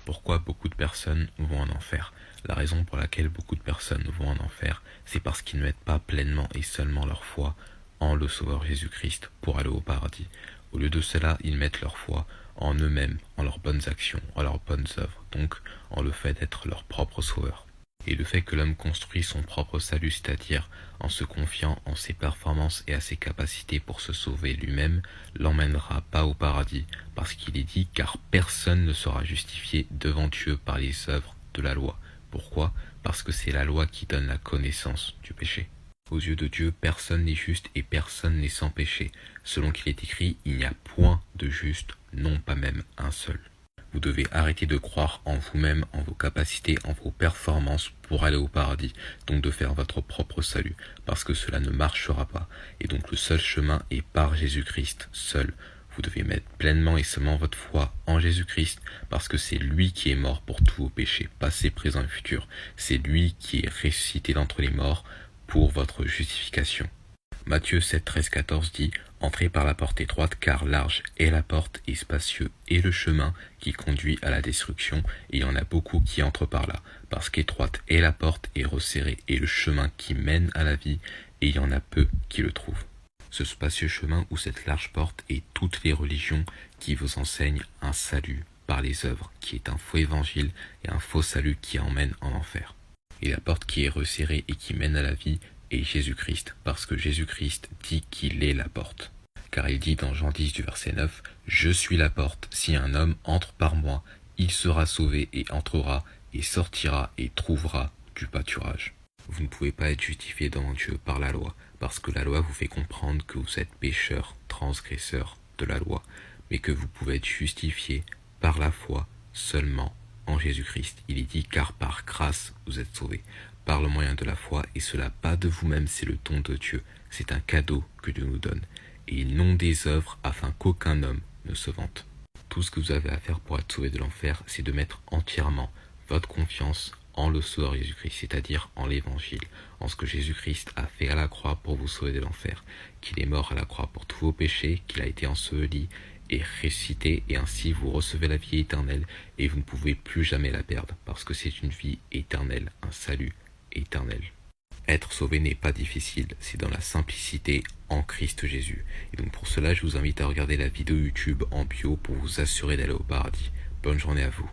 Pourquoi beaucoup de personnes vont en enfer? La raison pour laquelle beaucoup de personnes vont en enfer, c'est parce qu'ils ne mettent pas pleinement et seulement leur foi en le Sauveur Jésus-Christ pour aller au paradis. Au lieu de cela, ils mettent leur foi en eux-mêmes, en leurs bonnes actions, en leurs bonnes œuvres, donc en le fait d'être leur propre sauveur. Et le fait que l'homme construit son propre salut, c'est-à-dire en se confiant en ses performances et à ses capacités pour se sauver lui-même, l'emmènera pas au paradis, parce qu'il est dit car personne ne sera justifié devant Dieu par les œuvres de la loi. Pourquoi? Parce que c'est la loi qui donne la connaissance du péché. Aux yeux de Dieu, personne n'est juste et personne n'est sans péché. Selon qu'il est écrit, il n'y a point de juste, non pas même un seul. Vous devez arrêter de croire en vous-même, en vos capacités, en vos performances pour aller au paradis, donc de faire votre propre salut, parce que cela ne marchera pas. Et donc le seul chemin est par Jésus-Christ, seul. Vous devez mettre pleinement et seulement votre foi en Jésus-Christ, parce que c'est lui qui est mort pour tous vos péchés, passés, présents et futurs. C'est lui qui est ressuscité d'entre les morts pour votre justification. Matthieu 7, 13, 14 dit « Entrez par la porte étroite, car large est la porte et spacieux est le chemin qui conduit à la destruction, et il y en a beaucoup qui entrent par là, parce qu'étroite est la porte et resserré est le chemin qui mène à la vie, et il y en a peu qui le trouvent. » Ce spacieux chemin ou cette large porte est toutes les religions qui vous enseignent un salut par les œuvres, qui est un faux évangile et un faux salut qui emmène en enfer. Et la porte qui est resserrée et qui mène à la vie est Jésus-Christ, parce que Jésus-Christ dit qu'il est la porte. Car il dit dans Jean 10 du verset 9, « Je suis la porte, si un homme entre par moi, il sera sauvé et entrera et sortira et trouvera du pâturage. » Vous ne pouvez pas être justifié devant Dieu par la loi, parce que la loi vous fait comprendre que vous êtes pécheur, transgresseur de la loi, mais que vous pouvez être justifié par la foi seulement en Jésus-Christ. Il est dit, car par grâce vous êtes sauvés, par le moyen de la foi, et cela pas de vous-même, c'est le don de Dieu. C'est un cadeau que Dieu nous donne, et non des œuvres, afin qu'aucun homme ne se vante. Tout ce que vous avez à faire pour être sauvé de l'enfer, c'est de mettre entièrement votre confiance en le Sauveur Jésus-Christ, c'est-à-dire en l'Évangile, en ce que Jésus-Christ a fait à la croix pour vous sauver de l'enfer, qu'il est mort à la croix pour tous vos péchés, qu'il a été enseveli et ressuscité, et ainsi vous recevez la vie éternelle, et vous ne pouvez plus jamais la perdre, parce que c'est une vie éternelle, un salut éternel. Être sauvé n'est pas difficile, c'est dans la simplicité en Christ Jésus. Et donc pour cela, je vous invite à regarder la vidéo YouTube en bio pour vous assurer d'aller au paradis. Bonne journée à vous.